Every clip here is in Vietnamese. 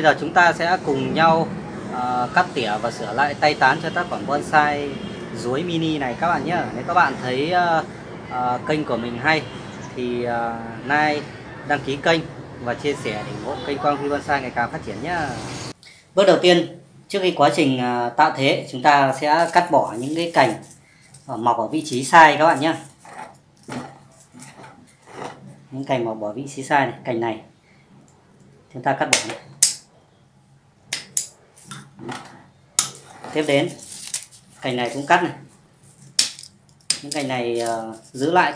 giờ chúng ta sẽ cùng nhau cắt tỉa và sửa lại tay tán cho tác phẩm bonsai ruối mini này các bạn nhé. Nếu các bạn thấy kênh của mình hay thì like, đăng ký kênh và chia sẻ để ủng hộ kênh Quang Huy Bonsai ngày càng phát triển nhé. Bước đầu tiên, trước khi quá trình tạo thế, chúng ta sẽ cắt bỏ những cái cành mọc ở vị trí sai các bạn nhé. Những cành mọc ở vị trí sai này, cành này chúng ta cắt bỏ này. Tiếp đến cành này cũng cắt này. Những cành này giữ lại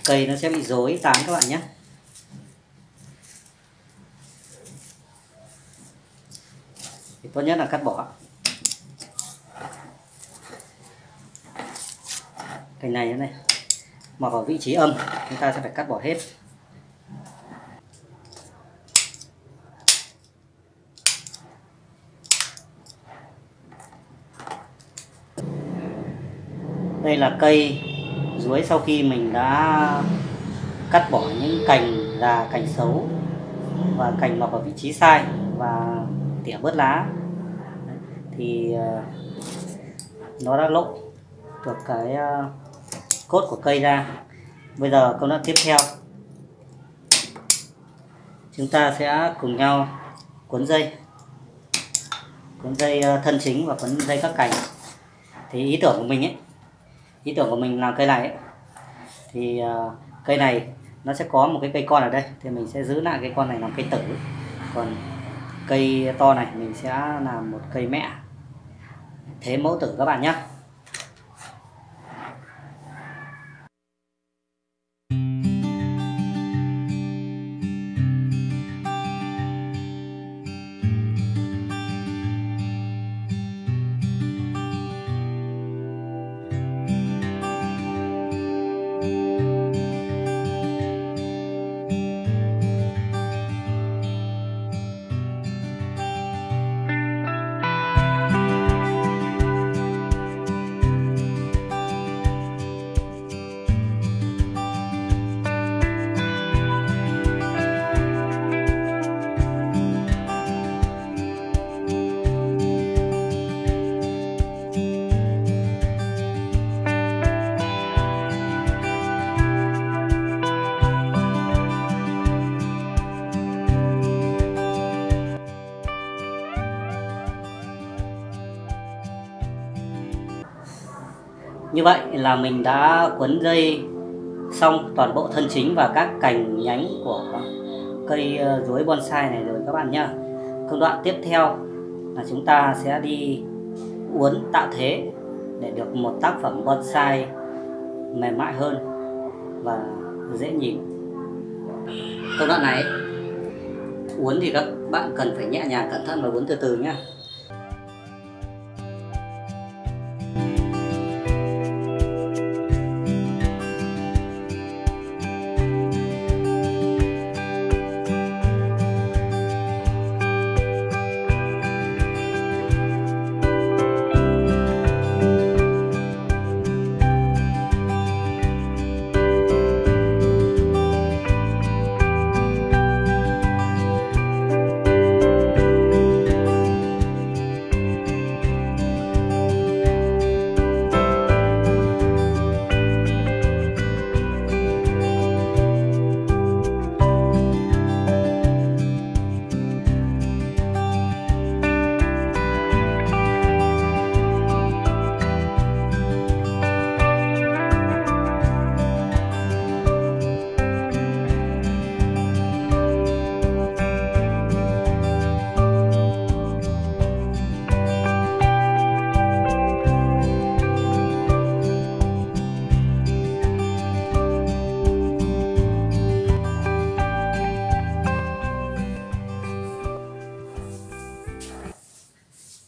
cây nó sẽ bị rối tán các bạn nhé. Thì tốt nhất là cắt bỏ. Cành này như này mọc ở vị trí âm, chúng ta sẽ phải cắt bỏ hết. Đây là cây ruối sau khi mình đã cắt bỏ những cành già, cành xấu và cành mọc ở vị trí sai và tỉa bớt lá. Thì nó đã lộ được cái cốt của cây ra. Bây giờ công đoạn tiếp theo, chúng ta sẽ cùng nhau cuốn dây thân chính và cuốn dây các cành. Thì ý tưởng của mình làm cây này ấy, thì cây này nó sẽ có một cái cây con ở đây, thì mình sẽ giữ lại cái con này làm cây tử, còn cây to này mình sẽ làm một cây mẹ, thế mẫu tử các bạn nhé. Như vậy là mình đã quấn dây xong toàn bộ thân chính và các cành nhánh của cây ruối bonsai này rồi các bạn nhé. Công đoạn tiếp theo là chúng ta sẽ đi uốn tạo thế để được một tác phẩm bonsai mềm mại hơn và dễ nhìn. Công đoạn này uốn thì các bạn cần phải nhẹ nhàng, cẩn thận và uốn từ từ nhé.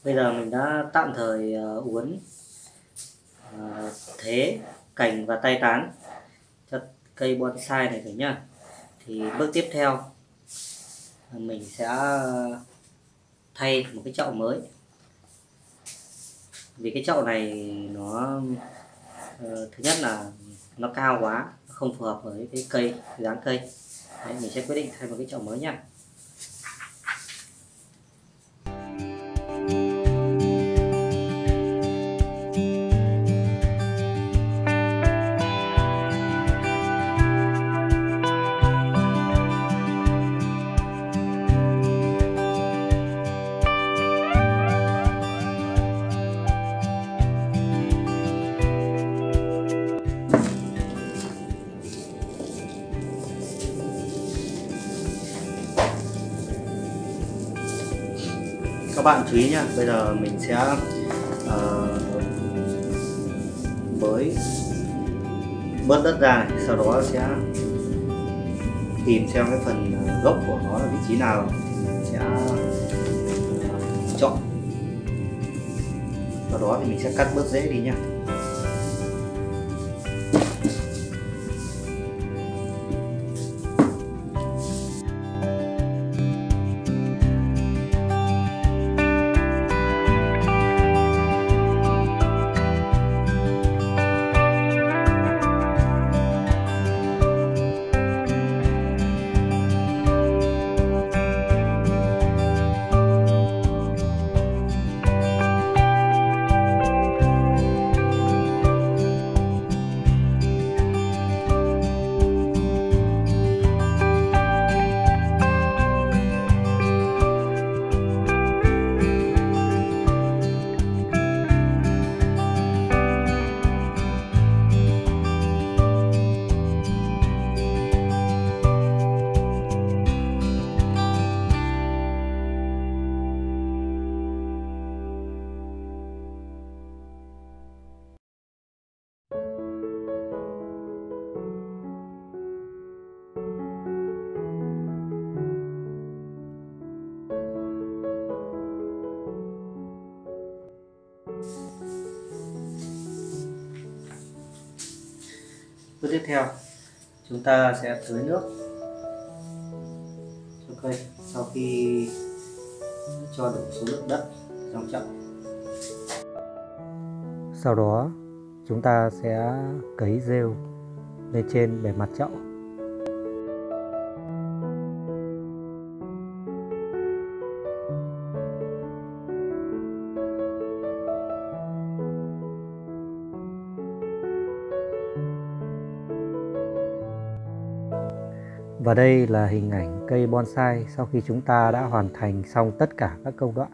Bây giờ mình đã tạm thời uốn thế cành và tay tán cho cây bonsai này rồi nhá. Thì bước tiếp theo mình sẽ thay một cái chậu mới, vì cái chậu này nó thứ nhất là nó cao quá, không phù hợp với cái cây, dáng cây. Đấy, mình sẽ quyết định thay một cái chậu mới nhá. bạn chú ý nhá, bây giờ mình sẽ mới bớt đất ra này, sau đó sẽ tìm xem cái phần gốc của nó là vị trí nào, sẽ chọn, sau đó thì mình sẽ cắt bớt rễ đi nhá. Bước tiếp theo, chúng ta sẽ tưới nước cho cây sau khi cho đủ số lượng đất trong chậu. Sau đó chúng ta sẽ cấy rêu lên trên bề mặt chậu. Và đây là hình ảnh cây bonsai sau khi chúng ta đã hoàn thành xong tất cả các công đoạn.